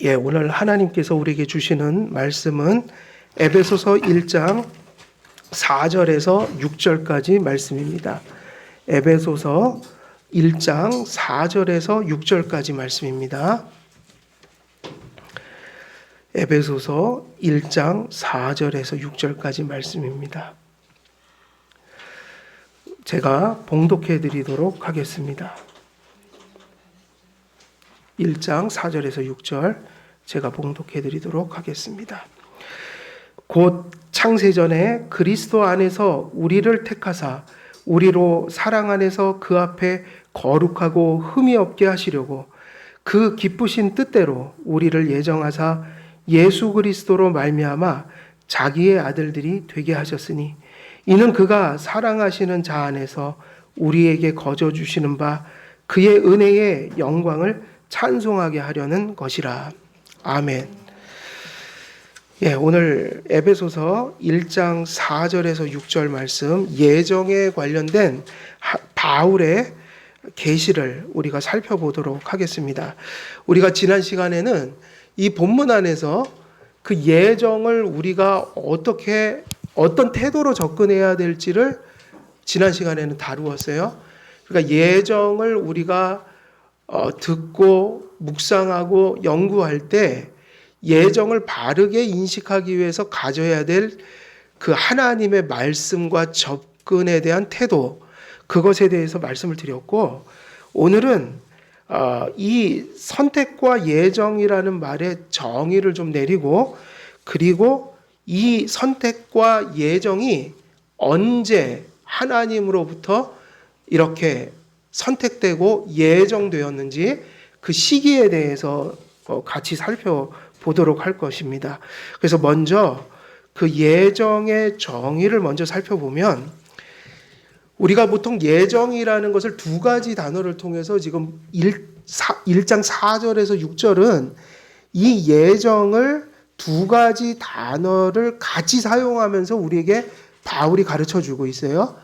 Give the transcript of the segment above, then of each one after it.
오늘 하나님께서 우리에게 주시는 말씀은 에베소서 1장 4절에서 6절까지 말씀입니다. 에베소서 1장 4절에서 6절까지 말씀입니다. 에베소서 1장 4절에서 6절까지 말씀입니다. 제가 봉독해 드리도록 하겠습니다. 1장 4절에서 6절 제가 봉독해 드리도록 하겠습니다. 곧 창세전에 그리스도 안에서 우리를 택하사 우리로 사랑 안에서 그 앞에 거룩하고 흠이 없게 하시려고 그 기쁘신 뜻대로 우리를 예정하사 예수 그리스도로 말미암아 자기의 아들들이 되게 하셨으니 이는 그가 사랑하시는 자 안에서 우리에게 거저 주시는 바 그의 은혜의 영광을 찬송하게 하려는 것이라. 아멘. 오늘 에베소서 1장 4절에서 6절 말씀 예정에 관련된 바울의 계시를 우리가 살펴보도록 하겠습니다. 우리가 지난 시간에는 이 본문 안에서 그 예정을 우리가 어떤 태도로 접근해야 될지를 지난 시간에는 다루었어요. 그러니까 예정을 우리가 듣고 묵상하고 연구할 때 예정을 바르게 인식하기 위해서 가져야 될 그 하나님의 말씀과 접근에 대한 태도, 그것에 대해서 말씀을 드렸고, 오늘은 이 선택과 예정이라는 말의 정의를 좀 내리고, 그리고 이 선택과 예정이 언제 하나님으로부터 이렇게 선택되고 예정되었는지 그 시기에 대해서 같이 살펴보도록 할 것입니다. 그래서 먼저 그 예정의 정의를 먼저 살펴보면, 우리가 보통 예정이라는 것을 두 가지 단어를 통해서 지금 1장 4절에서 6절은 이 예정을 두 가지 단어를 같이 사용하면서 우리에게 바울이 가르쳐 주고 있어요.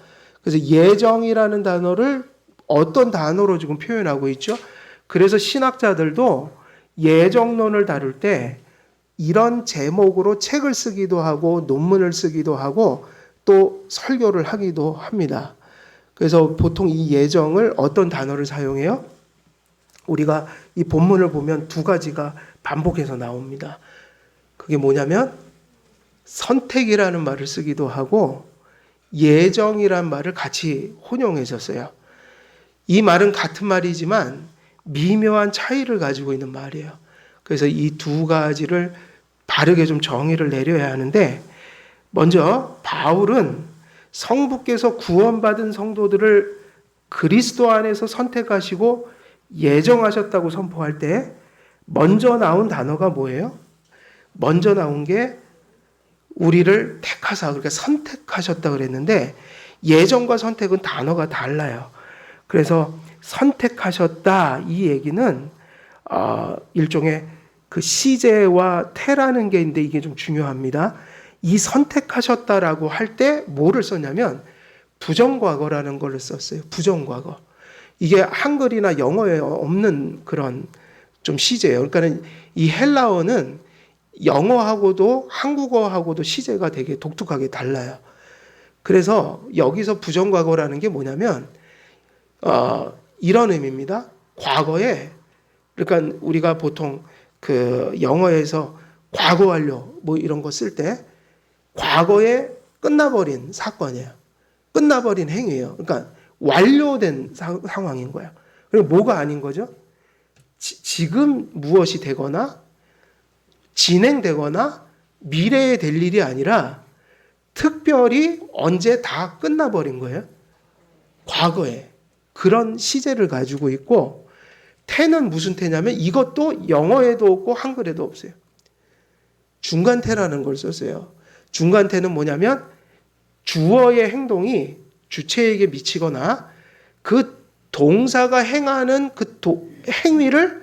그래서 예정이라는 단어를 어떤 단어로 지금 표현하고 있죠? 그래서 신학자들도 예정론을 다룰 때 이런 제목으로 책을 쓰기도 하고 논문을 쓰기도 하고 또 설교를 하기도 합니다. 그래서 보통 이 예정을 어떤 단어를 사용해요? 우리가 이 본문을 보면 두 가지가 반복해서 나옵니다. 그게 뭐냐면 선택이라는 말을 쓰기도 하고 예정이라는 말을 같이 혼용해서 써요. 이 말은 같은 말이지만 미묘한 차이를 가지고 있는 말이에요. 그래서 이 두 가지를 바르게 좀 정의를 내려야 하는데, 먼저 바울은 성부께서 구원받은 성도들을 그리스도 안에서 선택하시고 예정하셨다고 선포할 때 먼저 나온 단어가 뭐예요? 먼저 나온 게 우리를 택하사, 그러니까 선택하셨다 그랬는데, 예정과 선택은 단어가 달라요. 그래서 선택하셨다, 이 얘기는 일종의 그 시제와 태라는 게 있는데 이게 좀 중요합니다. 이 선택하셨다라고 할 때 뭐를 썼냐면 부정과거라는 걸 썼어요. 부정과거. 이게 한글이나 영어에 없는 그런 좀 시제예요. 그러니까 이 헬라어는 영어하고도 한국어하고도 시제가 되게 독특하게 달라요. 그래서 여기서 부정과거라는 게 뭐냐면 이런 의미입니다. 과거에, 그러니까 우리가 보통 그 영어에서 과거 완료 뭐 이런 거 쓸 때 과거에 끝나버린 사건이에요. 끝나버린 행위예요. 그러니까 완료된 상황인 거예요. 그리고 뭐가 아닌 거죠? 지금 무엇이 되거나 진행되거나 미래에 될 일이 아니라 특별히 언제 다 끝나버린 거예요. 과거에. 그런 시제를 가지고 있고, 태는 무슨 태냐면 이것도 영어에도 없고 한글에도 없어요. 중간태라는 걸 썼어요. 중간태는 뭐냐면 주어의 행동이 주체에게 미치거나 그 동사가 행하는 그 행위를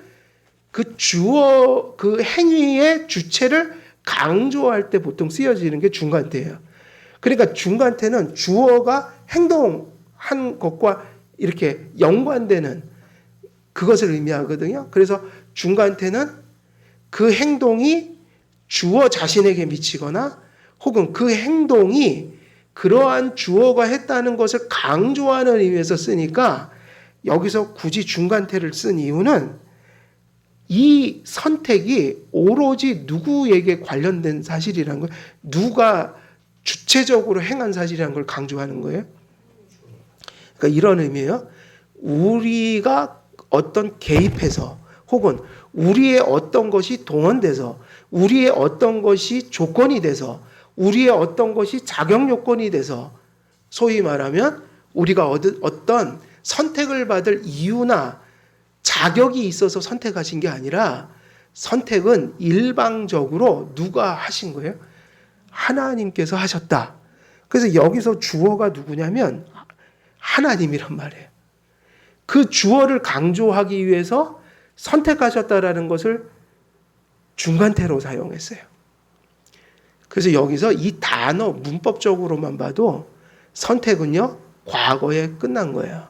그 주어, 그 행위의 주체를 강조할 때 보통 쓰여지는 게 중간태예요. 그러니까 중간태는 주어가 행동한 것과 이렇게 연관되는 그것을 의미하거든요. 그래서 중간태는 그 행동이 주어 자신에게 미치거나 혹은 그 행동이 그러한 주어가 했다는 것을 강조하는 의미에서 쓰니까 여기서 굳이 중간태를 쓴 이유는 이 선택이 오로지 누구에게 관련된 사실이라는 거예요. 누가 주체적으로 행한 사실이라는 걸 강조하는 거예요. 그러니까 이런 의미예요. 우리가 어떤 개입해서 혹은 우리의 어떤 것이 동원돼서 우리의 어떤 것이 조건이 돼서 우리의 어떤 것이 자격 요건이 돼서 소위 말하면 우리가 어떤 선택을 받을 이유나 자격이 있어서 선택하신 게 아니라 선택은 일방적으로 누가 하신 거예요? 하나님께서 하셨다. 그래서 여기서 주어가 누구냐면 하나님이란 말이에요. 그 주어를 강조하기 위해서 선택하셨다라는 것을 중간태로 사용했어요. 그래서 여기서 이 단어 문법적으로만 봐도 선택은요, 과거에 끝난 거예요.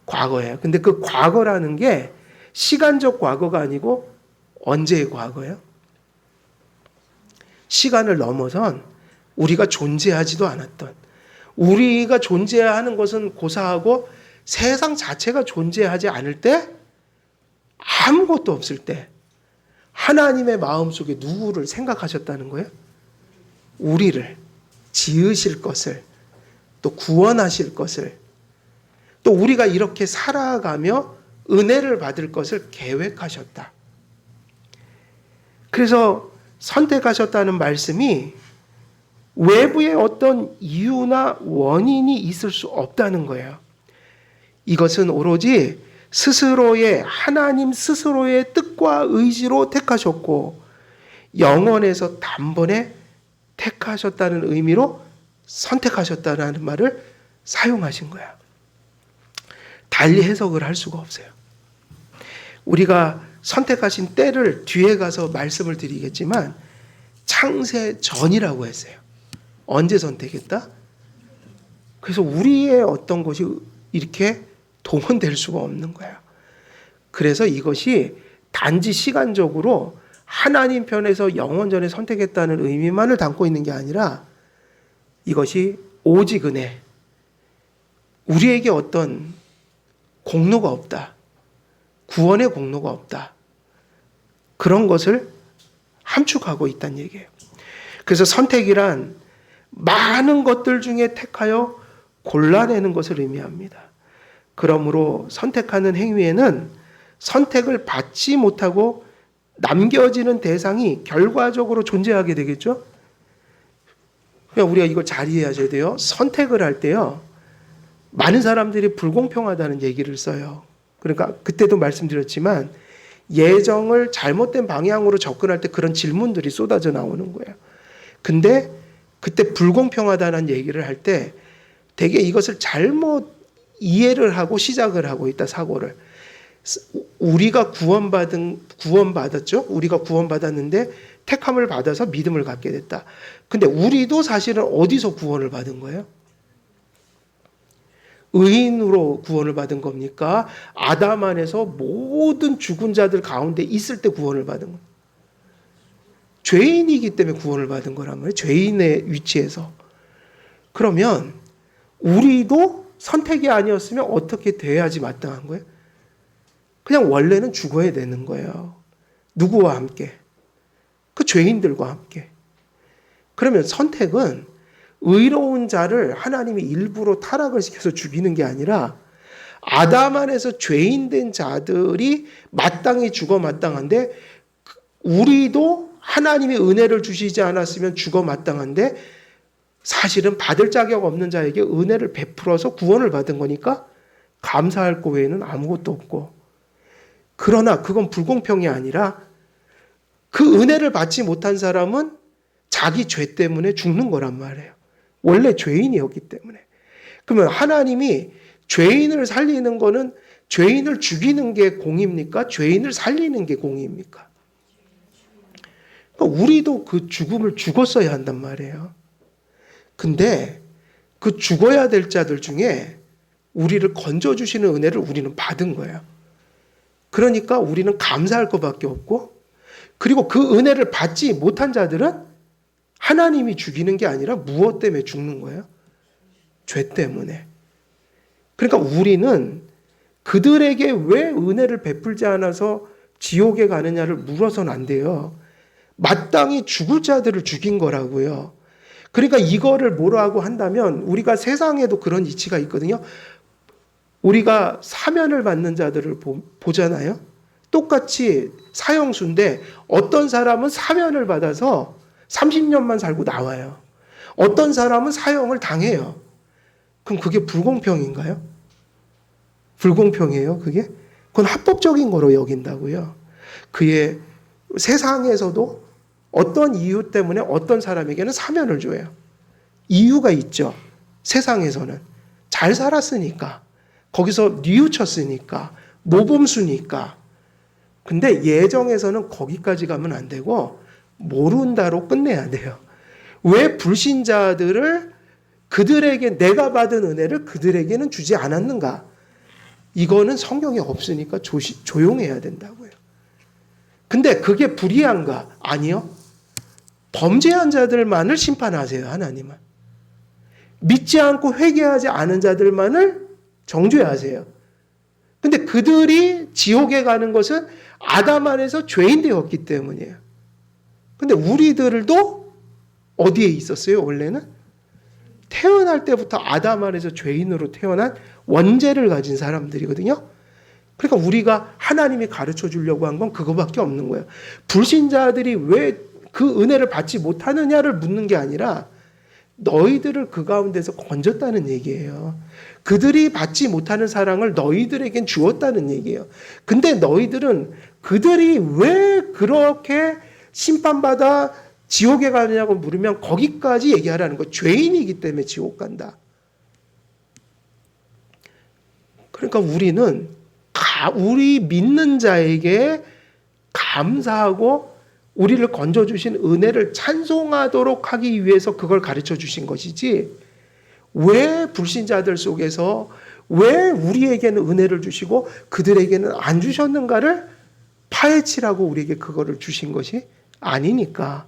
과거예요. 근데 그 과거라는 게 시간적 과거가 아니고 언제의 과거예요? 시간을 넘어선 우리가 존재하지도 않았던, 우리가 존재하는 것은 고사하고 세상 자체가 존재하지 않을 때, 아무것도 없을 때 하나님의 마음속에 누구를 생각하셨다는 거예요? 우리를, 지으실 것을, 또 구원하실 것을, 또 우리가 이렇게 살아가며 은혜를 받을 것을 계획하셨다. 그래서 선택하셨다는 말씀이 외부의 어떤 이유나 원인이 있을 수 없다는 거예요. 이것은 오로지 스스로의, 하나님 스스로의 뜻과 의지로 택하셨고 영원에서 단번에 택하셨다는 의미로 선택하셨다는 말을 사용하신 거야. 달리 해석을 할 수가 없어요. 우리가 선택하신 때를 뒤에 가서 말씀을 드리겠지만 창세 전이라고 했어요. 언제 선택했다? 그래서 우리의 어떤 것이 이렇게 동원될 수가 없는 거야. 그래서 이것이 단지 시간적으로 하나님 편에서 영원전에 선택했다는 의미만을 담고 있는 게 아니라 이것이 오직 은혜, 우리에게 어떤 공로가 없다, 구원의 공로가 없다, 그런 것을 함축하고 있다는 얘기예요. 그래서 선택이란 많은 것들 중에 택하여 골라내는 것을 의미합니다. 그러므로 선택하는 행위에는 선택을 받지 못하고 남겨지는 대상이 결과적으로 존재하게 되겠죠. 그냥 우리가 이걸 잘 이해하셔야 돼요. 선택을 할 때요, 많은 사람들이 불공평하다는 얘기를 써요. 그러니까 그때도 말씀드렸지만 예정을 잘못된 방향으로 접근할 때 그런 질문들이 쏟아져 나오는 거예요. 근데 그때 불공평하다는 얘기를 할 때 되게 이것을 잘못 이해를 하고 시작을 하고 있다, 사고를. 우리가 구원받았죠? 우리가 구원받았는데 택함을 받아서 믿음을 갖게 됐다. 근데 우리도 사실은 어디서 구원을 받은 거예요? 의인으로 구원을 받은 겁니까? 아담 안에서 모든 죽은 자들 가운데 있을 때 구원을 받은 거예요. 죄인이기 때문에 구원을 받은 거란 말이에요. 죄인의 위치에서. 그러면 우리도 선택이 아니었으면 어떻게 돼야지 마땅한 거예요? 그냥 원래는 죽어야 되는 거예요. 누구와 함께? 그 죄인들과 함께. 그러면 선택은 의로운 자를 하나님이 일부러 타락을 시켜서 죽이는 게 아니라 아담 안에서 죄인된 자들이 마땅히 죽어 마땅한데 우리도 하나님이 은혜를 주시지 않았으면 죽어 마땅한데 사실은 받을 자격 없는 자에게 은혜를 베풀어서 구원을 받은 거니까 감사할 거 외에는 아무것도 없고, 그러나 그건 불공평이 아니라 그 은혜를 받지 못한 사람은 자기 죄 때문에 죽는 거란 말이에요. 원래 죄인이었기 때문에. 그러면 하나님이 죄인을 살리는 거는 죄인을 죽이는 게 공입니까? 죄인을 살리는 게 공입니까? 그러니까 우리도 그 죽음을 죽었어야 한단 말이에요. 근데 그 죽어야 될 자들 중에 우리를 건져주시는 은혜를 우리는 받은 거예요. 그러니까 우리는 감사할 것밖에 없고, 그리고 그 은혜를 받지 못한 자들은 하나님이 죽이는 게 아니라 무엇 때문에 죽는 거예요? 죄 때문에. 그러니까 우리는 그들에게 왜 은혜를 베풀지 않아서 지옥에 가느냐를 물어서는 안 돼요. 마땅히 죽을 자들을 죽인 거라고요. 그러니까 이거를 뭐라고 한다면 우리가 세상에도 그런 이치가 있거든요. 우리가 사면을 받는 자들을 보잖아요. 똑같이 사형수인데 어떤 사람은 사면을 받아서 30년만 살고 나와요. 어떤 사람은 사형을 당해요. 그럼 그게 불공평인가요? 불공평해요, 그게? 그건 합법적인 거로 여긴다고요. 그의 세상에서도 어떤 이유 때문에 어떤 사람에게는 사면을 줘요. 이유가 있죠. 세상에서는. 잘 살았으니까. 거기서 뉘우쳤으니까. 모범수니까. 근데 예정에서는 거기까지 가면 안 되고 모른다로 끝내야 돼요. 왜 불신자들을 그들에게 내가 받은 은혜를 그들에게는 주지 않았는가? 이거는 성경에 없으니까 조용해야 된다고요. 근데 그게 불의한가? 아니요. 범죄한 자들만을 심판하세요, 하나님은. 믿지 않고 회개하지 않은 자들만을 정죄하세요. 근데 그들이 지옥에 가는 것은 아담 안에서 죄인 되었기 때문이에요. 근데 우리들도 어디에 있었어요, 원래는? 태어날 때부터 아담 안에서 죄인으로 태어난 원죄를 가진 사람들이거든요. 그러니까 우리가 하나님이 가르쳐 주려고 한 건 그거밖에 없는 거예요. 불신자들이 왜 그 은혜를 받지 못하느냐를 묻는 게 아니라 너희들을 그 가운데서 건졌다는 얘기예요. 그들이 받지 못하는 사랑을 너희들에겐 주었다는 얘기예요. 근데 너희들은 그들이 왜 그렇게 심판받아 지옥에 가느냐고 물으면 거기까지 얘기하라는 거. 죄인이기 때문에 지옥 간다. 그러니까 우리는 우리 믿는 자에게 감사하고 우리를 건져주신 은혜를 찬송하도록 하기 위해서 그걸 가르쳐 주신 것이지, 왜 불신자들 속에서 왜 우리에게는 은혜를 주시고 그들에게는 안 주셨는가를 파헤치라고 우리에게 그거를 주신 것이 아니니까.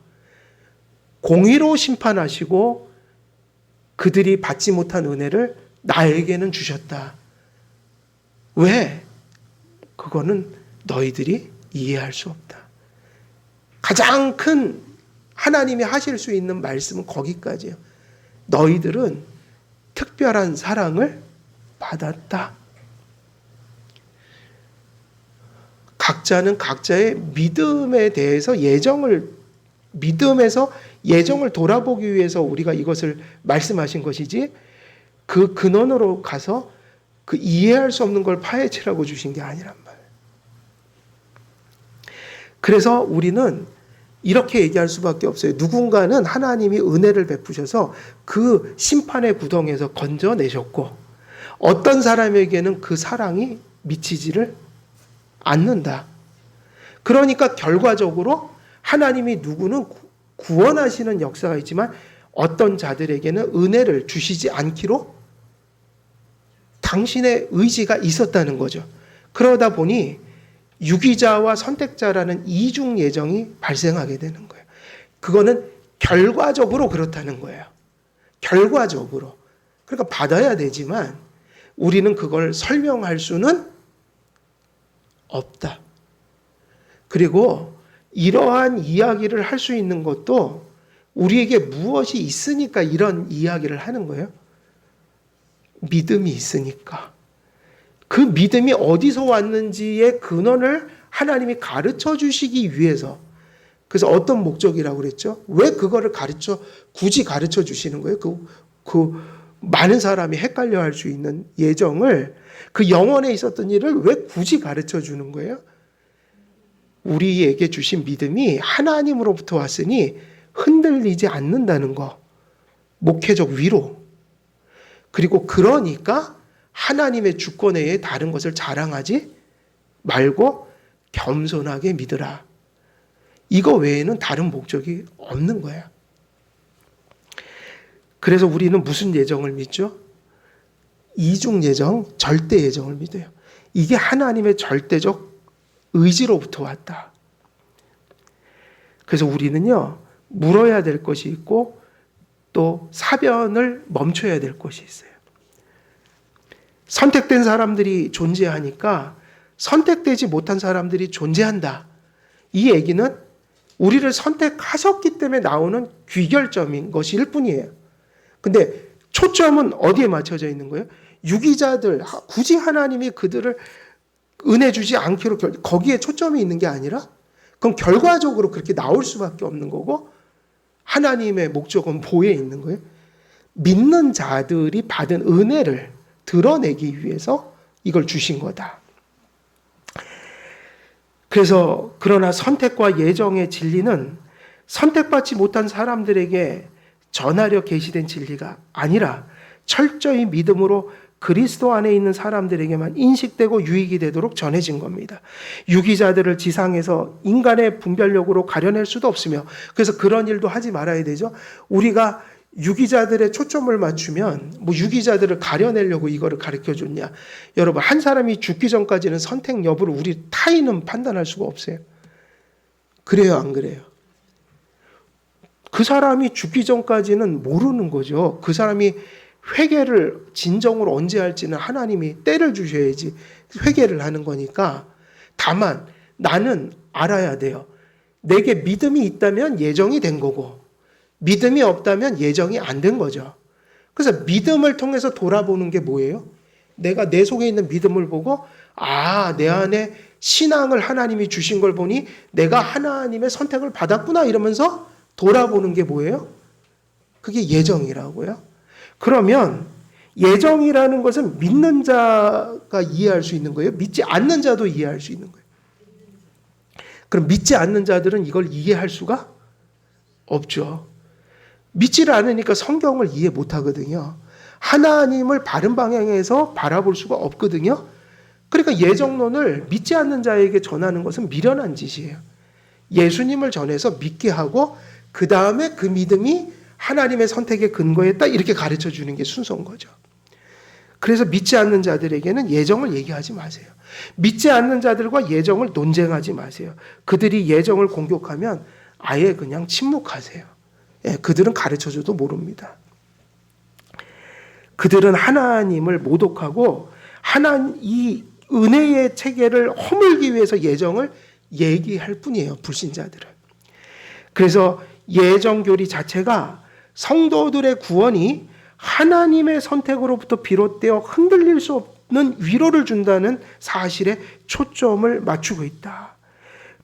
공의로 심판하시고 그들이 받지 못한 은혜를 나에게는 주셨다. 왜? 그거는 너희들이 이해할 수 없다. 가장 큰 하나님이 하실 수 있는 말씀은 거기까지예요. 너희들은 특별한 사랑을 받았다. 각자는 각자의 믿음에 대해서 믿음에서 예정을 돌아보기 위해서 우리가 이것을 말씀하신 것이지, 그 근원으로 가서 그 이해할 수 없는 걸 파헤치라고 주신 게 아니란 말이에요. 그래서 우리는 이렇게 얘기할 수밖에 없어요. 누군가는 하나님이 은혜를 베푸셔서 그 심판의 구덩이에서 건져내셨고, 어떤 사람에게는 그 사랑이 미치지를 않는다. 그러니까 결과적으로 하나님이 누구는 구원하시는 역사가 있지만 어떤 자들에게는 은혜를 주시지 않기로 당신의 의지가 있었다는 거죠. 그러다 보니 유기자와 선택자라는 이중 예정이 발생하게 되는 거예요. 그거는 결과적으로 그렇다는 거예요. 결과적으로. 그러니까 받아야 되지만 우리는 그걸 설명할 수는 없다. 그리고 이러한 이야기를 할 수 있는 것도 우리에게 무엇이 있으니까 이런 이야기를 하는 거예요? 믿음이 있으니까. 그 믿음이 어디서 왔는지의 근원을 하나님이 가르쳐 주시기 위해서. 그래서 어떤 목적이라고 그랬죠? 왜 그거를 굳이 가르쳐 주시는 거예요? 그 많은 사람이 헷갈려 할 수 있는 예정을, 그 영원에 있었던 일을 왜 굳이 가르쳐 주는 거예요? 우리에게 주신 믿음이 하나님으로부터 왔으니 흔들리지 않는다는 거. 목회적 위로. 그리고 그러니까 하나님의 주권 외에 다른 것을 자랑하지 말고 겸손하게 믿으라. 이거 외에는 다른 목적이 없는 거야. 그래서 우리는 무슨 예정을 믿죠? 이중 예정, 절대 예정을 믿어요. 이게 하나님의 절대적 의지로부터 왔다. 그래서 우리는요, 물어야 될 것이 있고 또 사변을 멈춰야 될 것이 있어요. 선택된 사람들이 존재하니까 선택되지 못한 사람들이 존재한다. 이 얘기는 우리를 선택하셨기 때문에 나오는 귀결점인 것일 뿐이에요. 근데 초점은 어디에 맞춰져 있는 거예요? 유기자들, 굳이 하나님이 그들을 은혜 주지 않기로 거기에 초점이 있는 게 아니라 그럼 결과적으로 그렇게 나올 수밖에 없는 거고 하나님의 목적은 뭐에 있는 거예요? 믿는 자들이 받은 은혜를 드러내기 위해서 이걸 주신 거다. 그래서 그러나 선택과 예정의 진리는 선택받지 못한 사람들에게 전하려 계시된 진리가 아니라 철저히 믿음으로 그리스도 안에 있는 사람들에게만 인식되고 유익이 되도록 전해진 겁니다. 유기자들을 지상에서 인간의 분별력으로 가려낼 수도 없으며 그래서 그런 일도 하지 말아야 되죠. 우리가 유기자들의 초점을 맞추면 뭐 유기자들을 가려내려고 이거를 가르쳐줬냐. 여러분 한 사람이 죽기 전까지는 선택 여부를 우리 타인은 판단할 수가 없어요. 그래요 안 그래요? 그 사람이 죽기 전까지는 모르는 거죠. 그 사람이 회개를 진정으로 언제 할지는 하나님이 때를 주셔야지 회개를 하는 거니까 다만 나는 알아야 돼요. 내게 믿음이 있다면 예정이 된 거고 믿음이 없다면 예정이 안 된 거죠. 그래서 믿음을 통해서 돌아보는 게 뭐예요? 내가 내 속에 있는 믿음을 보고 내 안에 신앙을 하나님이 주신 걸 보니 내가 하나님의 선택을 받았구나 이러면서 돌아보는 게 뭐예요? 그게 예정이라고요. 그러면 예정이라는 것은 믿는 자가 이해할 수 있는 거예요? 믿지 않는 자도 이해할 수 있는 거예요? 그럼 믿지 않는 자들은 이걸 이해할 수가 없죠. 믿지를 않으니까 성경을 이해 못 하거든요. 하나님을 바른 방향에서 바라볼 수가 없거든요. 그러니까 예정론을 믿지 않는 자에게 전하는 것은 미련한 짓이에요. 예수님을 전해서 믿게 하고 그 다음에 그 믿음이 하나님의 선택의 근거에 딱 이렇게 가르쳐 주는 게 순서인 거죠. 그래서 믿지 않는 자들에게는 예정을 얘기하지 마세요. 믿지 않는 자들과 예정을 논쟁하지 마세요. 그들이 예정을 공격하면 아예 그냥 침묵하세요. 그들은 가르쳐줘도 모릅니다. 그들은 하나님을 모독하고 이 은혜의 체계를 허물기 위해서 예정을 얘기할 뿐이에요. 불신자들은. 그래서 예정교리 자체가 성도들의 구원이 하나님의 선택으로부터 비롯되어 흔들릴 수 없는 위로를 준다는 사실에 초점을 맞추고 있다.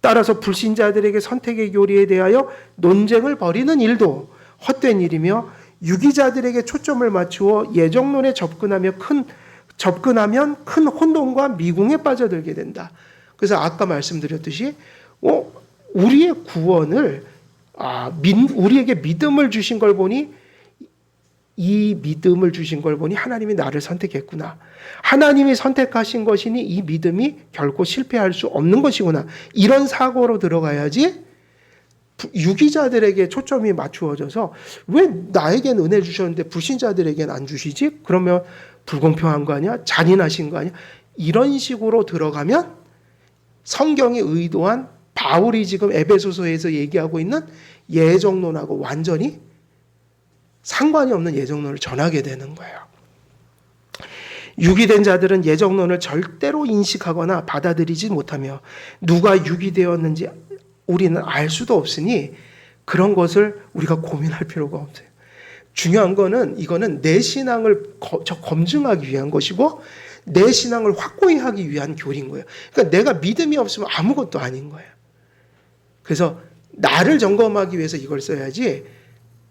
따라서 불신자들에게 선택의 교리에 대하여 논쟁을 벌이는 일도 헛된 일이며 유기자들에게 초점을 맞추어 예정론에 접근하면 큰 혼돈과 미궁에 빠져들게 된다. 그래서 아까 말씀드렸듯이 우리의 구원을 우리에게 믿음을 주신 걸 보니 이 믿음을 주신 걸 보니 하나님이 나를 선택했구나. 하나님이 선택하신 것이니 이 믿음이 결코 실패할 수 없는 것이구나. 이런 사고로 들어가야지 유기자들에게 초점이 맞추어져서 왜 나에겐 은혜 주셨는데 불신자들에겐 안 주시지? 그러면 불공평한 거 아니야? 잔인하신 거 아니야? 이런 식으로 들어가면 성경이 의도한 바울이 지금 에베소서에서 얘기하고 있는 예정론하고 완전히 상관이 없는 예정론을 전하게 되는 거예요. 유기된 자들은 예정론을 절대로 인식하거나 받아들이지 못하며 누가 유기되었는지 우리는 알 수도 없으니 그런 것을 우리가 고민할 필요가 없어요. 중요한 거는 이거는 내 신앙을 검증하기 위한 것이고 내 신앙을 확고히 하기 위한 교리인 거예요. 그러니까 내가 믿음이 없으면 아무것도 아닌 거예요. 그래서 나를 점검하기 위해서 이걸 써야지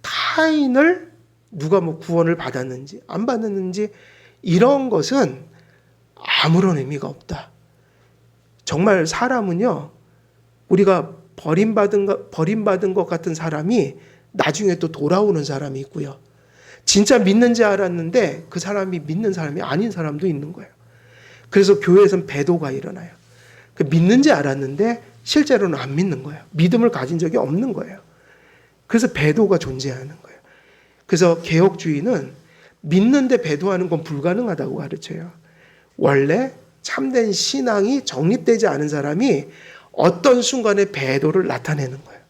타인을 누가 구원을 받았는지 안 받았는지 이런 것은 아무런 의미가 없다. 정말 사람은요, 우리가 버림받은 것 같은 사람이 나중에 또 돌아오는 사람이 있고요. 진짜 믿는지 알았는데 그 사람이 믿는 사람이 아닌 사람도 있는 거예요. 그래서 교회에서는 배도가 일어나요. 믿는지 알았는데 실제로는 안 믿는 거예요. 믿음을 가진 적이 없는 거예요. 그래서 배도가 존재하는 거예요. 그래서 개혁주의는 믿는데 배도하는 건 불가능하다고 가르쳐요. 원래 참된 신앙이 정립되지 않은 사람이 어떤 순간에 배도를 나타내는 거예요.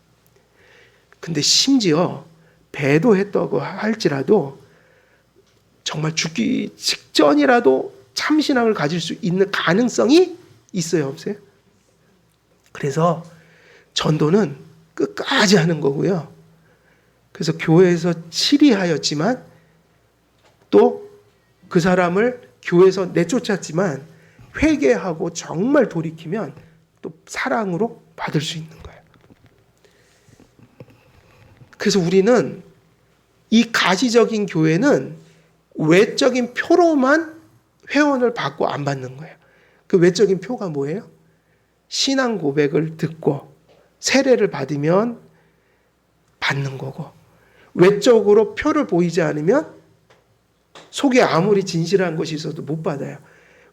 근데 심지어 배도했다고 할지라도 정말 죽기 직전이라도 참신앙을 가질 수 있는 가능성이 있어요, 없어요? 그래서 전도는 끝까지 하는 거고요. 그래서 교회에서 치리하였지만 또 그 사람을 교회에서 내쫓았지만 회개하고 정말 돌이키면 또 사랑으로 받을 수 있는 거예요. 그래서 우리는 이 가시적인 교회는 외적인 표로만 회원을 받고 안 받는 거예요. 그 외적인 표가 뭐예요? 신앙 고백을 듣고 세례를 받으면 받는 거고, 외적으로 표를 보이지 않으면 속에 아무리 진실한 것이 있어도 못 받아요.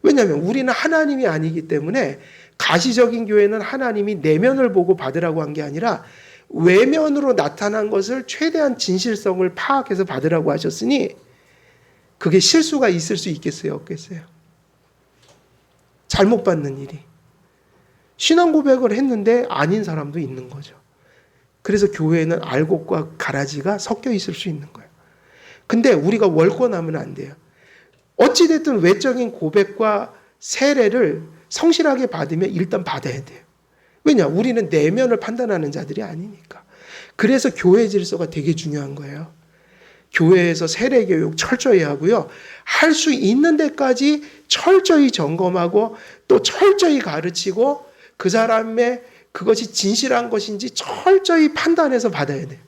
왜냐하면 우리는 하나님이 아니기 때문에 가시적인 교회는 하나님이 내면을 보고 받으라고 한 게 아니라 외면으로 나타난 것을 최대한 진실성을 파악해서 받으라고 하셨으니 그게 실수가 있을 수 있겠어요? 없겠어요? 잘못 받는 일이. 신앙 고백을 했는데 아닌 사람도 있는 거죠. 그래서 교회에는 알곡과 가라지가 섞여 있을 수 있는 거예요. 근데 우리가 월권하면 안 돼요. 어찌됐든 외적인 고백과 세례를 성실하게 받으면 일단 받아야 돼요. 왜냐? 우리는 내면을 판단하는 자들이 아니니까. 그래서 교회 질서가 되게 중요한 거예요. 교회에서 세례 교육 철저히 하고요. 할 수 있는 데까지 철저히 점검하고 또 철저히 가르치고 그 사람의 그것이 진실한 것인지 철저히 판단해서 받아야 돼요.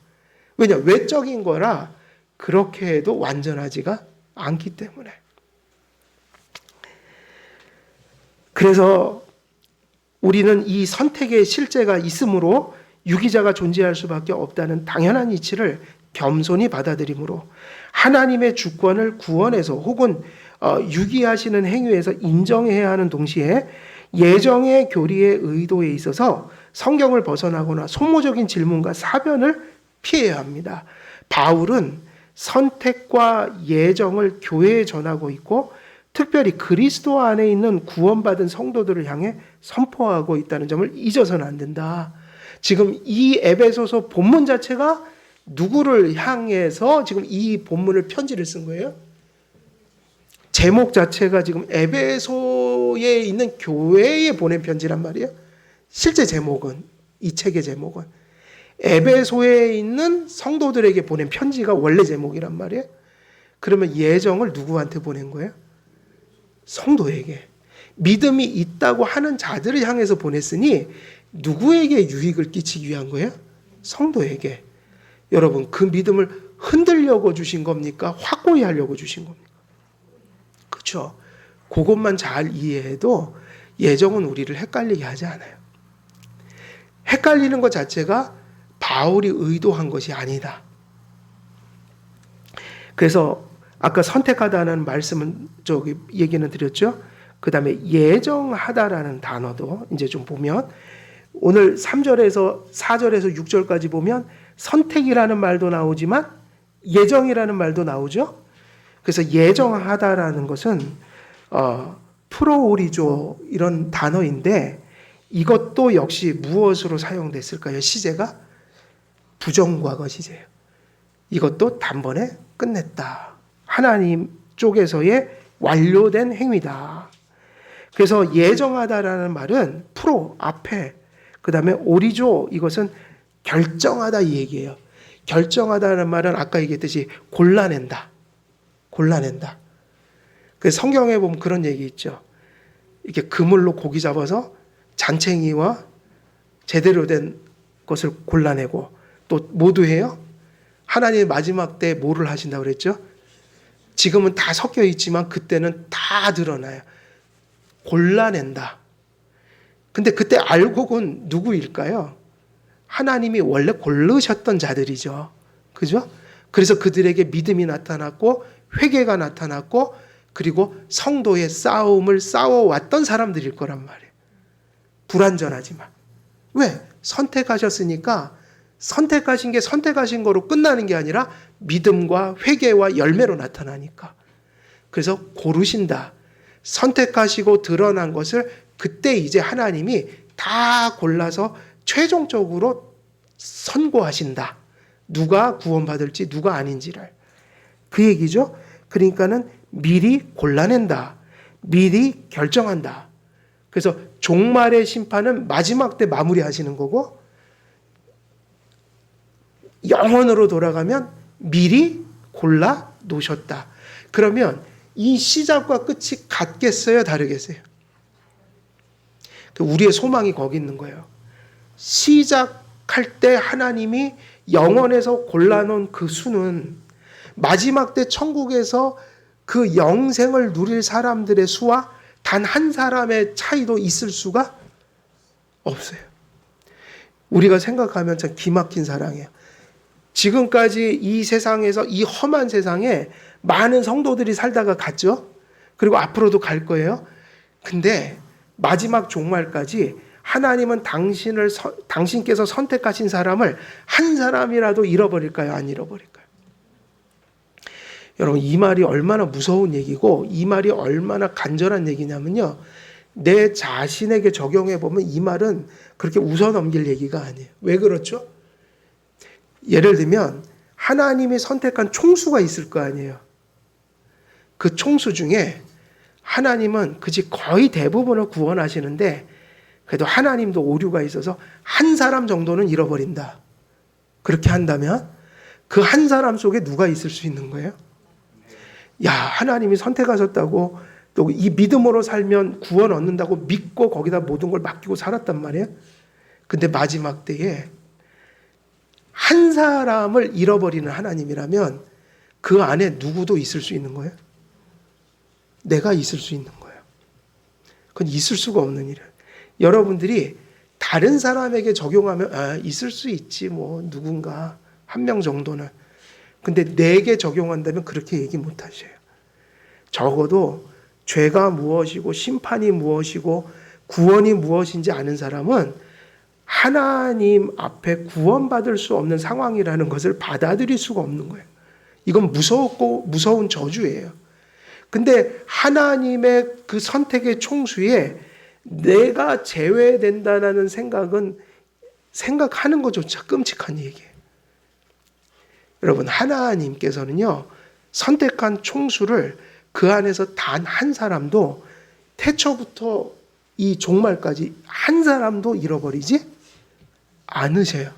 왜냐? 외적인 거라 그렇게 해도 완전하지가 않기 때문에. 그래서 우리는 이 선택의 실제가 있으므로 유기자가 존재할 수밖에 없다는 당연한 이치를 겸손히 받아들이므로 하나님의 주권을 구원에서 혹은 유기하시는 행위에서 인정해야 하는 동시에 예정의 교리의 의도에 있어서 성경을 벗어나거나 소모적인 질문과 사변을 피해야 합니다. 바울은 선택과 예정을 교회에 전하고 있고 특별히 그리스도 안에 있는 구원받은 성도들을 향해 선포하고 있다는 점을 잊어서는 안 된다. 지금 이 에베소서 본문 자체가 누구를 향해서 지금 이 본문을 편지를 쓴 거예요? 제목 자체가 지금 에베소에 있는 교회에 보낸 편지란 말이에요. 실제 제목은, 이 책의 제목은 에베소에 있는 성도들에게 보낸 편지가 원래 제목이란 말이에요. 그러면 예정을 누구한테 보낸 거예요? 성도에게. 믿음이 있다고 하는 자들을 향해서 보냈으니 누구에게 유익을 끼치기 위한 거예요? 성도에게. 여러분, 그 믿음을 흔들려고 주신 겁니까? 확고히 하려고 주신 겁니까? 그렇죠. 그것만 잘 이해해도 예정은 우리를 헷갈리게 하지 않아요. 헷갈리는 것 자체가 바울이 의도한 것이 아니다. 그래서 아까 선택하다는 말씀은 얘기는 드렸죠. 그 다음에 예정하다라는 단어도 이제 좀 보면 오늘 3절에서 4절에서 6절까지 보면 선택이라는 말도 나오지만 예정이라는 말도 나오죠. 그래서 예정하다라는 것은 프로오리조 이런 단어인데 이것도 역시 무엇으로 사용됐을까요? 시제가 부정과거 시제예요. 이것도 단번에 끝냈다. 하나님 쪽에서의 완료된 행위다. 그래서 예정하다라는 말은 프로 앞에, 그 다음에 오리조, 이것은 결정하다 이 얘기예요. 결정하다는 말은 아까 얘기했듯이 골라낸다. 골라낸다. 그래서 성경에 보면 그런 얘기 있죠. 이렇게 그물로 고기 잡아서 잔챙이와 제대로 된 것을 골라내고 또 모두 해요. 하나님 마지막 때 뭐를 하신다고 그랬죠? 지금은 다 섞여 있지만 그때는 다 드러나요. 골라낸다. 근데 그때 알곡은 누구일까요? 하나님이 원래 고르셨던 자들이죠. 그죠? 그래서 그들에게 믿음이 나타났고 회개가 나타났고 그리고 성도의 싸움을 싸워왔던 사람들일 거란 말이에요. 불완전하지만. 왜? 선택하셨으니까 선택하신 게 선택하신 거로 끝나는 게 아니라 믿음과 회개와 열매로 나타나니까. 그래서 고르신다. 선택하시고 드러난 것을 그때 이제 하나님이 다 골라서 최종적으로 선고하신다. 누가 구원받을지 누가 아닌지를. 그 얘기죠. 그러니까는 미리 골라낸다. 미리 결정한다. 그래서 종말의 심판은 마지막 때 마무리하시는 거고, 영원으로 돌아가면 미리 골라 놓으셨다. 그러면 이 시작과 끝이 같겠어요? 다르겠어요? 우리의 소망이 거기 있는 거예요. 시작할 때 하나님이 영원에서 골라놓은 그 수는 마지막 때 천국에서 그 영생을 누릴 사람들의 수와 단 한 사람의 차이도 있을 수가 없어요. 우리가 생각하면 참 기막힌 사랑이에요. 지금까지 이 세상에서, 이 험한 세상에 많은 성도들이 살다가 갔죠. 그리고 앞으로도 갈 거예요. 근데 마지막 종말까지 하나님은 당신께서 선택하신 사람을 한 사람이라도 잃어버릴까요? 안 잃어버릴까요? 여러분, 이 말이 얼마나 무서운 얘기고 이 말이 얼마나 간절한 얘기냐면요, 내 자신에게 적용해 보면 이 말은 그렇게 웃어넘길 얘기가 아니에요. 왜 그렇죠? 예를 들면 하나님이 선택한 총수가 있을 거 아니에요. 그 총수 중에 하나님은 그지 거의 대부분을 구원하시는데 그래도 하나님도 오류가 있어서 한 사람 정도는 잃어버린다. 그렇게 한다면 그 한 사람 속에 누가 있을 수 있는 거예요? 야, 하나님이 선택하셨다고 또 이 믿음으로 살면 구원 얻는다고 믿고 거기다 모든 걸 맡기고 살았단 말이에요. 근데 마지막 때에 한 사람을 잃어버리는 하나님이라면 그 안에 누구도 있을 수 있는 거예요? 내가 있을 수 있는 거예요. 그건 있을 수가 없는 일이에요. 여러분들이 다른 사람에게 적용하면 있을 수 있지, 뭐 누군가 한 명 정도는. 근데 내게 적용한다면 그렇게 얘기 못 하셔요. 적어도 죄가 무엇이고 심판이 무엇이고 구원이 무엇인지 아는 사람은 하나님 앞에 구원받을 수 없는 상황이라는 것을 받아들일 수가 없는 거예요. 이건 무섭고 무서운 저주예요. 근데 하나님의 그 선택의 총수에 내가 제외된다는 생각은 생각하는 것조차 끔찍한 얘기예요. 여러분, 하나님께서는요, 선택한 총수를 그 안에서 단 한 사람도 태초부터 이 종말까지 한 사람도 잃어버리지 않으셔요.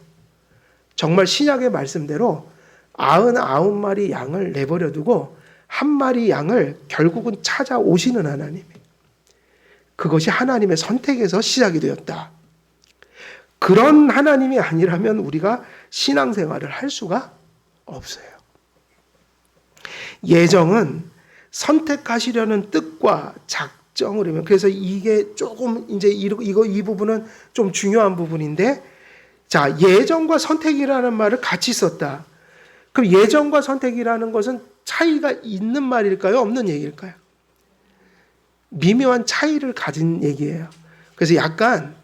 정말 신약의 말씀대로 99마리 양을 내버려 두고 한 마리 양을 결국은 찾아오시는 하나님. 그것이 하나님의 선택에서 시작이 되었다. 그런 하나님이 아니라면 우리가 신앙생활을 할 수가 없어요. 예정은 선택하시려는 뜻과 작정을 하면, 그래서 이게 조금 이제 이 부분은 좀 중요한 부분인데, 자, 예정과 선택이라는 말을 같이 썼다. 그럼 예정과 선택이라는 것은 차이가 있는 말일까요? 없는 얘기일까요? 미묘한 차이를 가진 얘기예요. 그래서 약간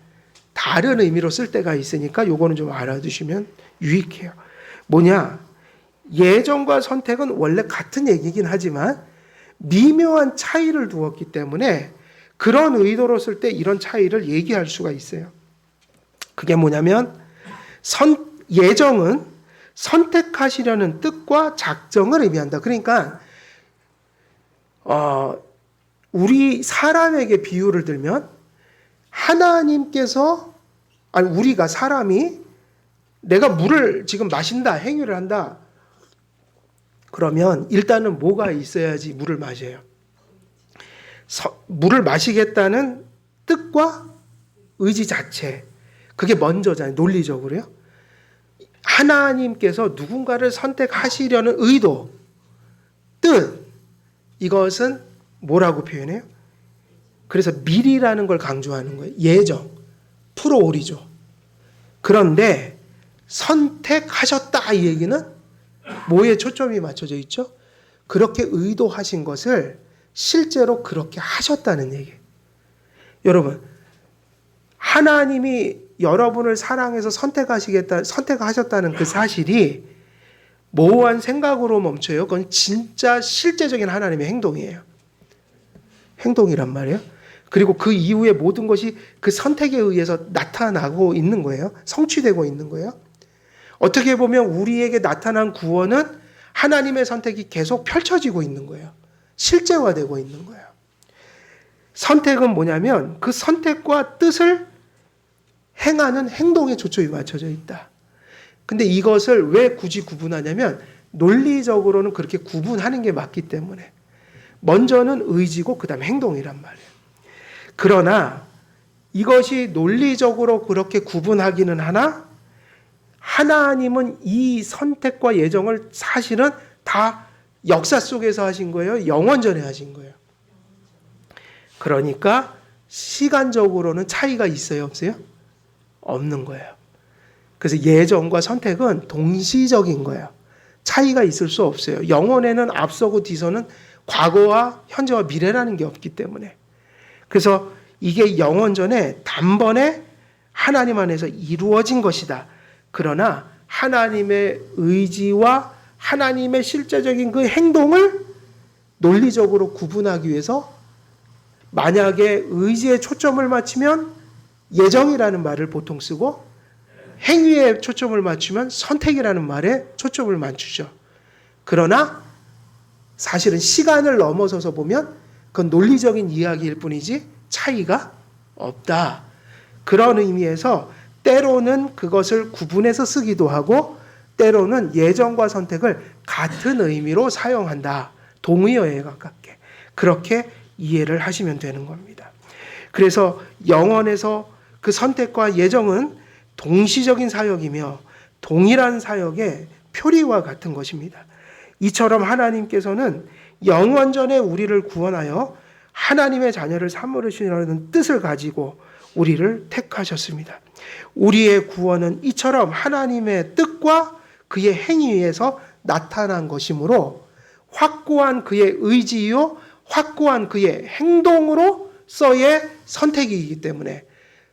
다른 의미로 쓸 때가 있으니까 요거는 좀 알아두시면 유익해요. 뭐냐? 예정과 선택은 원래 같은 얘기긴 하지만 미묘한 차이를 두었기 때문에 그런 의도로 쓸 때 이런 차이를 얘기할 수가 있어요. 그게 뭐냐면 예정은 선택하시려는 뜻과 작정을 의미한다. 그러니까 우리 사람에게 비유를 들면 하나님께서, 아니 우리가 사람이 내가 물을 지금 마신다, 행위를 한다. 그러면 일단은 뭐가 있어야지 물을 마셔요? 물을 마시겠다는 뜻과 의지 자체. 그게 먼저잖아요. 논리적으로요. 하나님께서 누군가를 선택하시려는 의도, 뜻, 이것은 뭐라고 표현해요? 그래서 미리라는 걸 강조하는 거예요. 예정, 프로오리죠. 그런데 선택하셨다, 이 얘기는 뭐에 초점이 맞춰져 있죠? 그렇게 의도하신 것을 실제로 그렇게 하셨다는 얘기예요. 여러분, 하나님이 여러분을 사랑해서 선택하셨다는 그 사실이 모호한 생각으로 멈춰요. 그건 진짜 실제적인 하나님의 행동이에요. 행동이란 말이에요. 그리고 그 이후에 모든 것이 그 선택에 의해서 나타나고 있는 거예요. 성취되고 있는 거예요. 어떻게 보면 우리에게 나타난 구원은 하나님의 선택이 계속 펼쳐지고 있는 거예요. 실제화되고 있는 거예요. 선택은 뭐냐면 그 선택과 뜻을 행하는 행동에 초점이 맞춰져 있다. 근데 이것을 왜 굳이 구분하냐면 논리적으로는 그렇게 구분하는 게 맞기 때문에 먼저는 의지고 그 다음에 행동이란 말이에요. 그러나 이것이 논리적으로 그렇게 구분하기는 하나 하나님은 이 선택과 예정을 사실은 다 역사 속에서 하신 거예요? 영원전에 하신 거예요? 그러니까 시간적으로는 차이가 있어요? 없어요? 없는 거예요. 그래서 예정과 선택은 동시적인 거예요. 차이가 있을 수 없어요. 영혼에는 앞서고 뒤서는 과거와 현재와 미래라는 게 없기 때문에. 그래서 이게 영원전에 단번에 하나님 안에서 이루어진 것이다. 그러나 하나님의 의지와 하나님의 실제적인 그 행동을 논리적으로 구분하기 위해서 만약에 의지에 초점을 맞추면 예정이라는 말을 보통 쓰고 행위에 초점을 맞추면 선택이라는 말에 초점을 맞추죠. 그러나 사실은 시간을 넘어서서 보면 그건 논리적인 이야기일 뿐이지 차이가 없다. 그런 의미에서 때로는 그것을 구분해서 쓰기도 하고 때로는 예정과 선택을 같은 의미로 사용한다. 동의어에 가깝게. 그렇게 이해를 하시면 되는 겁니다. 그래서 영원에서 그 선택과 예정은 동시적인 사역이며 동일한 사역의 표리와 같은 것입니다. 이처럼 하나님께서는 영원전에 우리를 구원하여 하나님의 자녀를 삼으시려는 뜻을 가지고 우리를 택하셨습니다. 우리의 구원은 이처럼 하나님의 뜻과 그의 행위에서 나타난 것이므로 확고한 그의 의지요 확고한 그의 행동으로서의 선택이기 때문에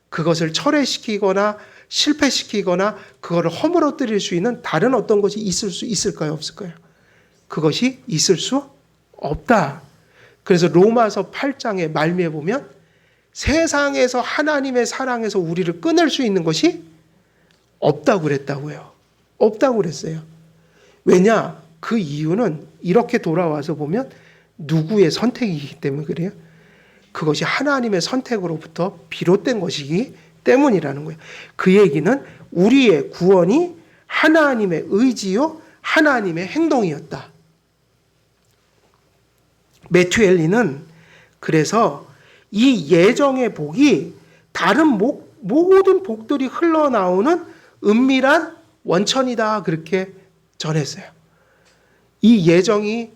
그것을 철회시키거나 실패시키거나 그거를 허물어뜨릴 수 있는 다른 어떤 것이 있을 수 있을까요? 없을까요? 그것이 있을 수 없다. 그래서 로마서 8장의 말미에 보면 세상에서 하나님의 사랑에서 우리를 끊을 수 있는 것이 없다고 그랬다고요. 없다고 그랬어요. 왜냐? 그 이유는 이렇게 돌아와서 보면 누구의 선택이기 때문에 그래요. 그것이 하나님의 선택으로부터 비롯된 것이기 때문이라는 거예요. 그 얘기는 우리의 구원이 하나님의 의지요 하나님의 행동이었다. 매튜 엘리는 그래서 이 예정의 복이 다른 모든 복들이 흘러나오는 은밀한 원천이다 그렇게 전했어요. 이 예정이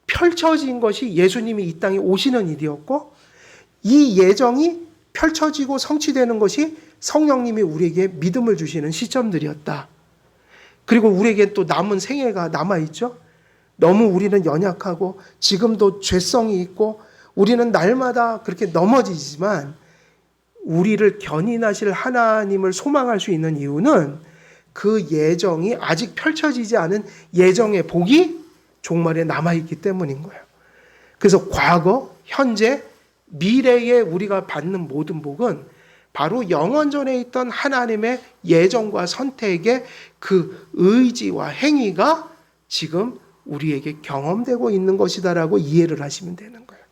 펼쳐진 것이 예수님이 이 땅에 오시는 일이었고 이 예정이 펼쳐지고 성취되는 것이 성령님이 우리에게 믿음을 주시는 시점들이었다. 그리고 우리에게 또 남은 생애가 남아있죠. 너무 우리는 연약하고 지금도 죄성이 있고 우리는 날마다 그렇게 넘어지지만 우리를 견인하실 하나님을 소망할 수 있는 이유는 그 예정이 아직 펼쳐지지 않은 예정의 복이 종말에 남아있기 때문인 거예요. 그래서 과거, 현재, 미래에 우리가 받는 모든 복은 바로 영원전에 있던 하나님의 예정과 선택의 그 의지와 행위가 지금 우리에게 경험되고 있는 것이다라고 이해를 하시면 되는 거예요.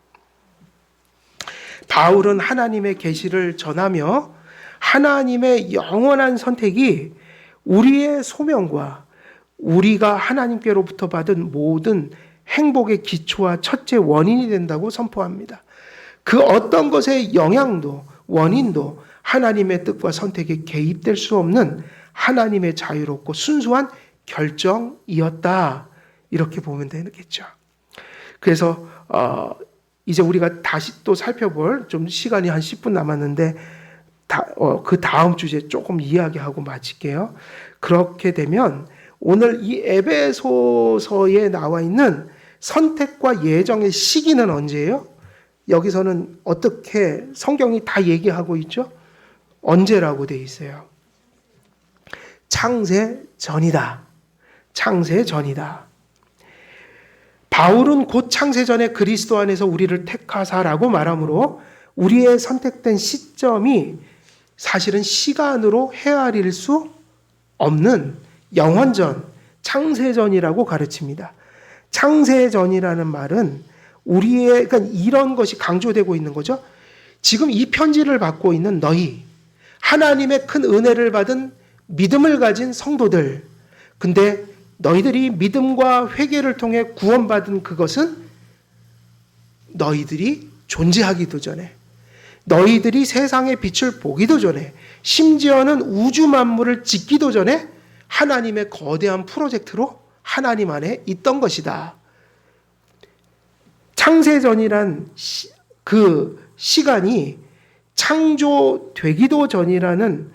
바울은 하나님의 계시를 전하며 하나님의 영원한 선택이 우리의 소명과 우리가 하나님께로부터 받은 모든 행복의 기초와 첫째 원인이 된다고 선포합니다. 그 어떤 것의 영향도 원인도 하나님의 뜻과 선택에 개입될 수 없는 하나님의 자유롭고 순수한 결정이었다. 이렇게 보면 되겠죠. 그래서 이제 우리가 다시 또 살펴볼 좀 시간이 한 10분 남았는데 그 다음 주제 조금 이야기하고 마칠게요. 그렇게 되면 오늘 이 에베소서에 나와 있는 선택과 예정의 시기는 언제예요? 여기서는 어떻게 성경이 다 얘기하고 있죠? 언제라고 돼 있어요? 창세 전이다. 창세 전이다. 바울은 곧 창세 전에 그리스도 안에서 우리를 택하사라고 말하므로 우리의 선택된 시점이 사실은 시간으로 헤아릴 수 없는 영원전, 창세전이라고 가르칩니다. 창세전이라는 말은 우리의, 그러니까 이런 것이 강조되고 있는 거죠. 지금 이 편지를 받고 있는 너희, 하나님의 큰 은혜를 받은 믿음을 가진 성도들, 근데 너희들이 믿음과 회개를 통해 구원받은 그것은 너희들이 존재하기도 전에, 너희들이 세상의 빛을 보기도 전에, 심지어는 우주 만물을 짓기도 전에 하나님의 거대한 프로젝트로 하나님 안에 있던 것이다. 창세전이란 그 시간이 창조되기도 전이라는,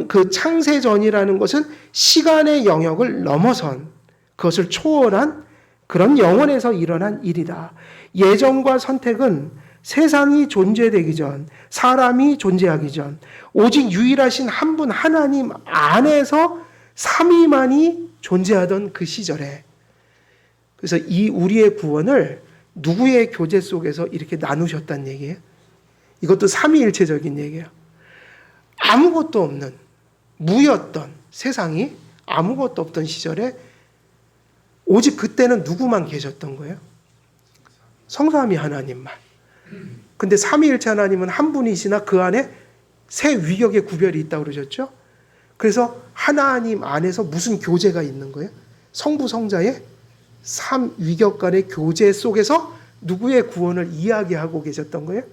그 창세전이라는 것은 시간의 영역을 넘어선, 그것을 초월한 그런 영원에서 일어난 일이다. 예정과 선택은 세상이 존재되기 전, 사람이 존재하기 전, 오직 유일하신 한 분 하나님 안에서 삼위만이 존재하던 그 시절에, 그래서 이 우리의 구원을 누구의 교제 속에서 이렇게 나누셨다는 얘기예요? 이것도 삼위일체적인 얘기예요. 아무것도 없는, 무였던 세상이, 아무것도 없던 시절에 오직 그때는 누구만 계셨던 거예요? 성삼위 하나님만. 근데 삼위일체 하나님은 한 분이시나 그 안에 세 위격의 구별이 있다고 그러셨죠? 그래서 하나님 안에서 무슨 교제가 있는 거예요? 성부 성자의 삼위격 간의 교제 속에서 누구의 구원을 이야기하고 계셨던 거예요?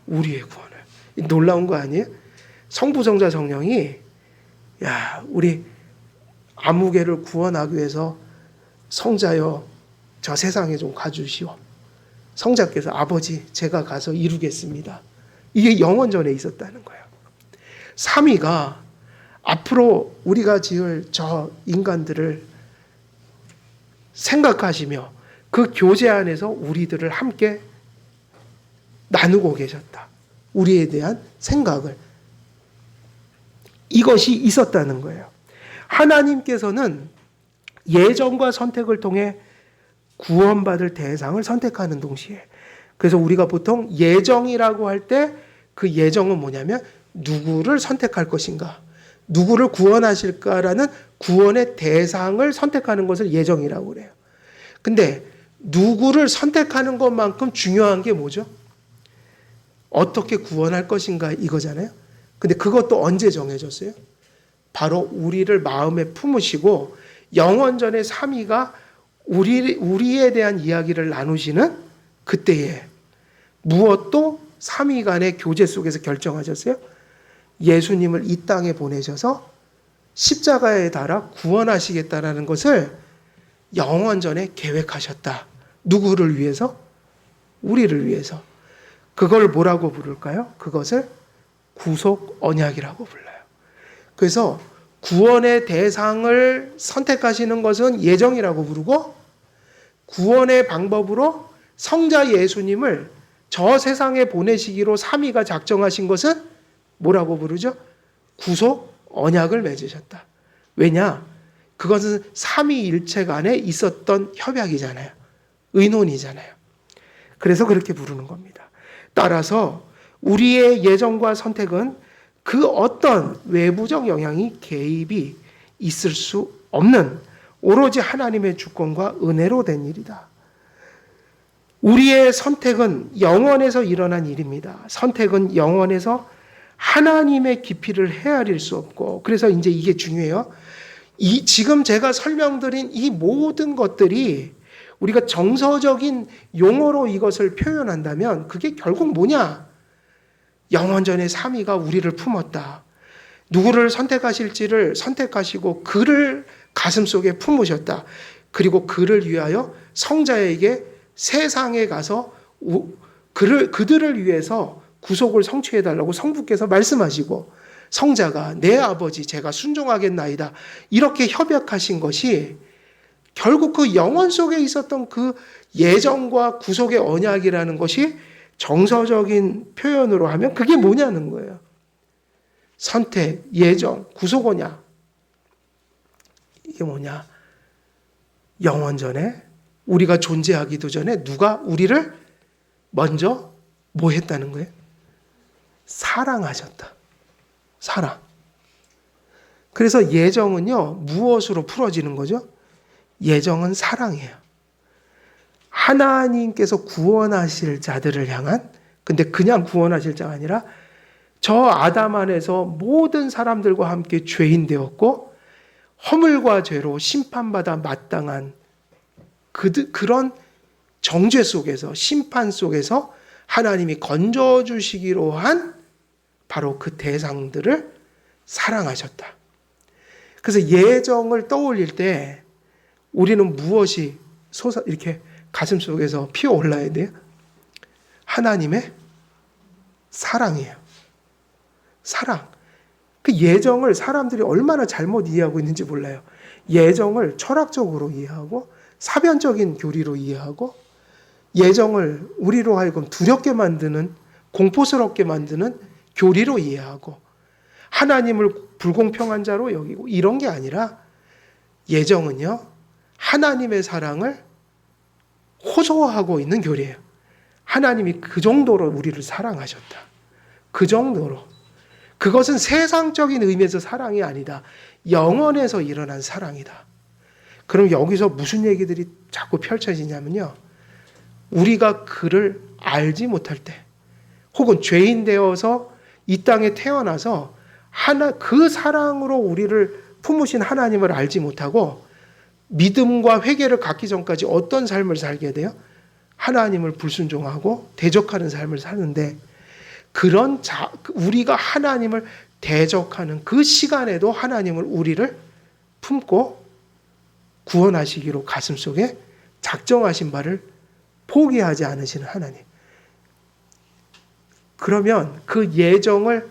우리의 구원을. 놀라운 거 아니에요? 성부 성자 성령이, 야, 우리 아무개를 구원하기 위해서 성자여 저 세상에 좀 가주시오. 성자께서 아버지 제가 가서 이루겠습니다. 이게 영원전에 있었다는 거예요. 삼위가 앞으로 우리가 지을 저 인간들을 생각하시며 그 교제 안에서 우리들을 함께 나누고 계셨다. 우리에 대한 생각을. 이것이 있었다는 거예요. 하나님께서는 예정과 선택을 통해 구원받을 대상을 선택하는 동시에, 그래서 우리가 보통 예정이라고 할 때 그 예정은 뭐냐면 누구를 선택할 것인가, 누구를 구원하실까라는 구원의 대상을 선택하는 것을 예정이라고 그래요. 근데 누구를 선택하는 것만큼 중요한 게 뭐죠? 어떻게 구원할 것인가 이거잖아요. 근데 그것도 언제 정해졌어요? 바로 우리를 마음에 품으시고 영원전의 삼위가 우리에 대한 이야기를 나누시는 그때에 무엇도 삼위 간의 교제 속에서 결정하셨어요? 예수님을 이 땅에 보내셔서 십자가에 달아 구원하시겠다라는 것을 영원전에 계획하셨다. 누구를 위해서? 우리를 위해서. 그걸 뭐라고 부를까요? 그것을 구속 언약이라고 불러요. 그래서 구원의 대상을 선택하시는 것은 예정이라고 부르고, 구원의 방법으로 성자 예수님을 저 세상에 보내시기로 삼위가 작정하신 것은 뭐라고 부르죠? 구속 언약을 맺으셨다. 왜냐? 그것은 삼위일체 간에 있었던 협약이잖아요. 의논이잖아요. 그래서 그렇게 부르는 겁니다. 따라서 우리의 예정과 선택은 그 어떤 외부적 영향이 개입이 있을 수 없는 오로지 하나님의 주권과 은혜로 된 일이다. 우리의 선택은 영원에서 일어난 일입니다. 선택은 영원에서 하나님의 깊이를 헤아릴 수 없고, 그래서 이제 이게 중요해요. 지금 제가 설명드린 이 모든 것들이 우리가 정서적인 용어로 이것을 표현한다면 그게 결국 뭐냐? 영원전의 삼위가 우리를 품었다. 누구를 선택하실지를 선택하시고 그를 가슴속에 품으셨다. 그리고 그를 위하여 성자에게 세상에 가서 그들을 위해서 구속을 성취해달라고 성부께서 말씀하시고, 성자가 내 아버지 제가 순종하겠나이다 이렇게 협약하신 것이 결국 그 영원 속에 있었던 그 예정과 구속의 언약이라는 것이 정서적인 표현으로 하면 그게 뭐냐는 거예요. 선택, 예정, 구속 언약. 이게 뭐냐? 영원전에 우리가 존재하기도 전에 누가 우리를 먼저 뭐 했다는 거예요? 사랑하셨다. 사랑. 그래서 예정은요, 무엇으로 풀어지는 거죠? 예정은 사랑이에요. 하나님께서 구원하실 자들을 향한, 근데 그냥 구원하실 자가 아니라 저 아담 안에서 모든 사람들과 함께 죄인 되었고 허물과 죄로 심판받아 마땅한 그런 정죄 속에서, 심판 속에서 하나님이 건져주시기로 한 바로 그 대상들을 사랑하셨다. 그래서 예정을 떠올릴 때 우리는 무엇이 이렇게 가슴 속에서 피어올라야 돼요? 하나님의 사랑이에요. 사랑. 그 예정을 사람들이 얼마나 잘못 이해하고 있는지 몰라요. 예정을 철학적으로 이해하고 사변적인 교리로 이해하고 예정을 우리로 하여금 두렵게 만드는, 공포스럽게 만드는 교리로 이해하고 하나님을 불공평한 자로 여기고 이런 게 아니라 예정은요, 하나님의 사랑을 호소하고 있는 교리예요. 하나님이 그 정도로 우리를 사랑하셨다. 그 정도로. 그것은 세상적인 의미에서 사랑이 아니다. 영원에서 일어난 사랑이다. 그럼 여기서 무슨 얘기들이 자꾸 펼쳐지냐면요, 우리가 그를 알지 못할 때, 혹은 죄인 되어서 이 땅에 태어나서 그 사랑으로 우리를 품으신 하나님을 알지 못하고 믿음과 회개를 갖기 전까지 어떤 삶을 살게 돼요? 하나님을 불순종하고 대적하는 삶을 사는데, 우리가 하나님을 대적하는 그 시간에도 하나님을 우리를 품고 구원하시기로 가슴속에 작정하신 바를 포기하지 않으시는 하나님. 그러면 그 예정의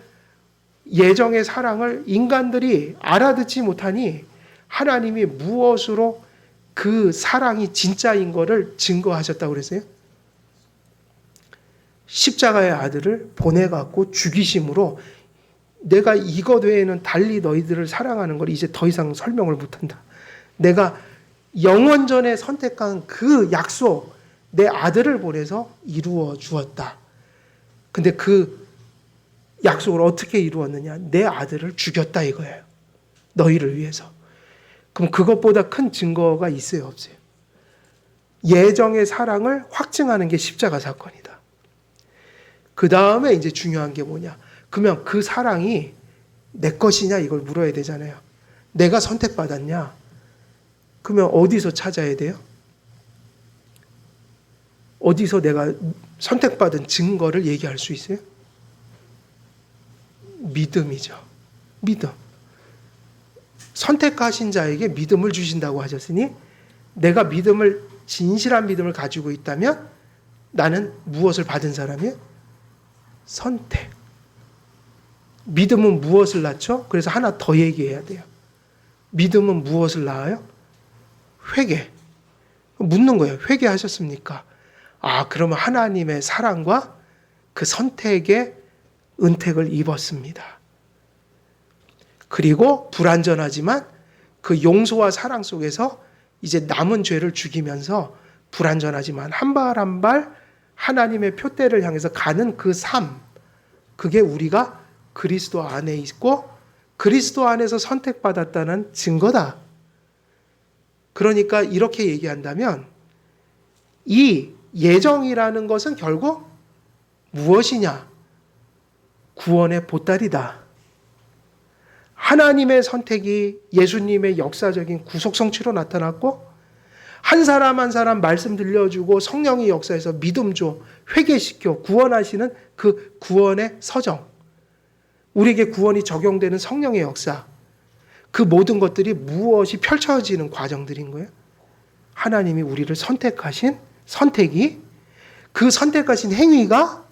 사랑을 인간들이 알아듣지 못하니 하나님이 무엇으로 그 사랑이 진짜인 것을 증거하셨다고 그랬어요? 십자가의 아들을 보내갖고 죽이심으로 내가 이것 외에는 달리 너희들을 사랑하는 걸 이제 더 이상 설명을 못한다. 내가 영원전에 선택한 그 약속, 내 아들을 보내서 이루어 주었다. 근데 그 약속을 어떻게 이루었느냐? 내 아들을 죽였다 이거예요. 너희를 위해서. 그럼 그것보다 큰 증거가 있어요, 없어요? 예정의 사랑을 확증하는 게 십자가 사건이다. 그 다음에 이제 중요한 게 뭐냐? 그러면 그 사랑이 내 것이냐 이걸 물어야 되잖아요. 내가 선택받았냐? 그러면 어디서 찾아야 돼요? 어디서 내가 선택받은 증거를 얘기할 수 있어요? 믿음이죠. 믿음. 선택하신 자에게 믿음을 주신다고 하셨으니 내가 진실한 믿음을 가지고 있다면 나는 무엇을 받은 사람이에요? 선택. 믿음은 무엇을 낳죠? 그래서 하나 더 얘기해야 돼요. 믿음은 무엇을 낳아요? 회개. 묻는 거예요. 회개하셨습니까? 그러면 하나님의 사랑과 그 선택의 은택을 입었습니다. 그리고 불완전하지만 그 용서와 사랑 속에서 이제 남은 죄를 죽이면서 불완전하지만 한 발 한 발 하나님의 표대를 향해서 가는 그 삶, 그게 우리가 그리스도 안에 있고 그리스도 안에서 선택받았다는 증거다. 그러니까 이렇게 얘기한다면 이 예정이라는 것은 결국 무엇이냐? 구원의 보따리다. 하나님의 선택이 예수님의 역사적인 구속 성취로 나타났고 한 사람 한 사람 말씀 들려주고 성령의 역사에서 믿음 줘, 회개시켜 구원하시는 그 구원의 서정, 우리에게 구원이 적용되는 성령의 역사, 그 모든 것들이 무엇이 펼쳐지는 과정들인 거예요? 하나님이 우리를 선택하신 선택이, 그 선택하신 행위가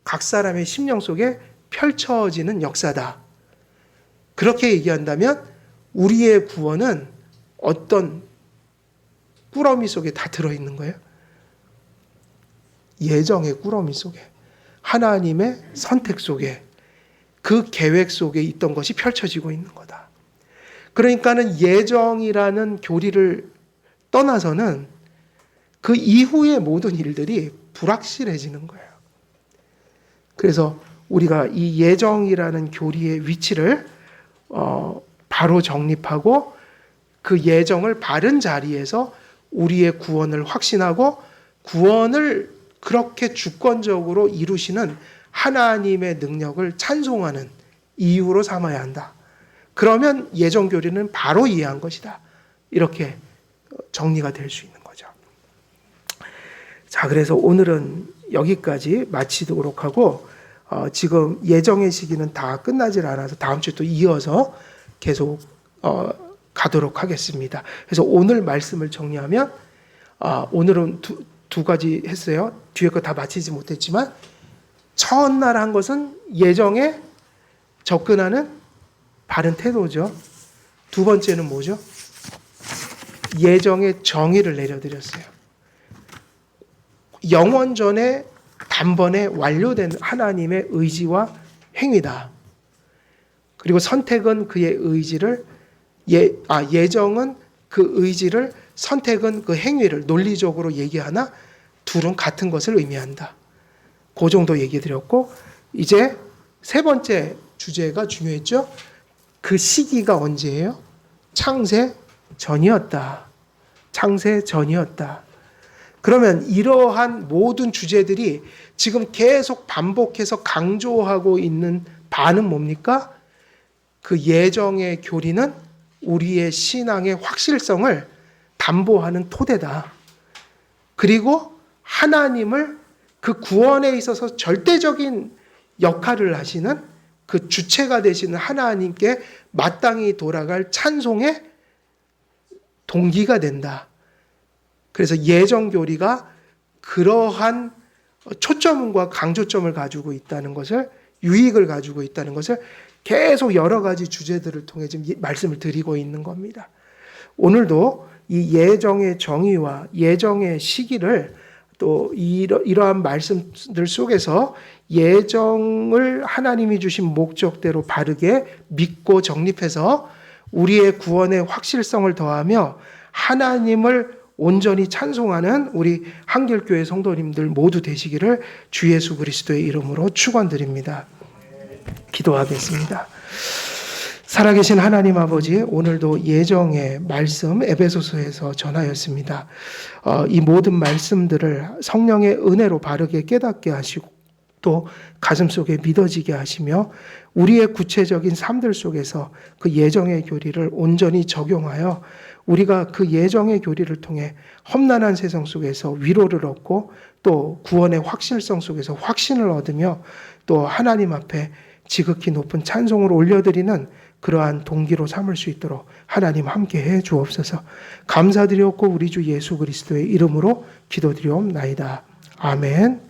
각 사람의 심령 속에 펼쳐지는 역사다. 그렇게 얘기한다면 우리의 구원은 어떤 꾸러미 속에 다 들어있는 거예요? 예정의 꾸러미 속에, 하나님의 선택 속에, 그 계획 속에 있던 것이 펼쳐지고 있는 거다. 그러니까는 예정이라는 교리를 떠나서는 그 이후의 모든 일들이 불확실해지는 거예요. 그래서 우리가 이 예정이라는 교리의 위치를 바로 정립하고 그 예정을 바른 자리에서 우리의 구원을 확신하고 구원을 그렇게 주권적으로 이루시는 하나님의 능력을 찬송하는 이유로 삼아야 한다. 그러면 예정교리는 바로 이해한 것이다. 이렇게 정리가 될 수 있는 거죠. 자, 그래서 오늘은 여기까지 마치도록 하고 지금 예정의 시기는 다 끝나질 않아서 다음 주에 또 이어서 계속 가도록 하겠습니다. 그래서 오늘 말씀을 정리하면 오늘은 두 가지 했어요. 뒤에 거 다 마치지 못했지만 첫날 한 것은 예정에 접근하는 바른 태도죠. 두 번째는 뭐죠? 예정의 정의를 내려드렸어요. 영원전에 단번에 완료된 하나님의 의지와 행위다. 그리고 선택은 그의 의지를 예정은 그 의지를, 선택은 그 행위를 논리적으로 얘기하나 둘은 같은 것을 의미한다. 그 정도 얘기 드렸고, 이제 세 번째 주제가 중요했죠. 그 시기가 언제예요? 창세 전이었다. 창세 전이었다. 그러면 이러한 모든 주제들이 지금 계속 반복해서 강조하고 있는 바는 뭡니까? 그 예정의 교리는 우리의 신앙의 확실성을 담보하는 토대다. 그리고 하나님을 그 구원에 있어서 절대적인 역할을 하시는 그 주체가 되시는 하나님께 마땅히 돌아갈 찬송의 동기가 된다. 그래서 예정교리가 그러한 초점과 강조점을 가지고 있다는 것을, 유익을 가지고 있다는 것을 계속 여러 가지 주제들을 통해 지금 말씀을 드리고 있는 겁니다. 오늘도 이 예정의 정의와 예정의 시기를 또 이러한 말씀들 속에서 예정을 하나님이 주신 목적대로 바르게 믿고 정립해서 우리의 구원의 확실성을 더하며 하나님을 온전히 찬송하는 우리 한길교회 성도님들 모두 되시기를 주 예수 그리스도의 이름으로 축원드립니다. 기도하겠습니다. 살아계신 하나님 아버지, 오늘도 예정의 말씀 에베소서에서 전하였습니다. 이 모든 말씀들을 성령의 은혜로 바르게 깨닫게 하시고 또 가슴속에 믿어지게 하시며 우리의 구체적인 삶들 속에서 그 예정의 교리를 온전히 적용하여 우리가 그 예정의 교리를 통해 험난한 세상 속에서 위로를 얻고 또 구원의 확실성 속에서 확신을 얻으며 또 하나님 앞에 지극히 높은 찬송을 올려드리는 그러한 동기로 삼을 수 있도록 하나님 함께해 주옵소서. 감사드렸고 우리 주 예수 그리스도의 이름으로 기도드리옵나이다. 아멘.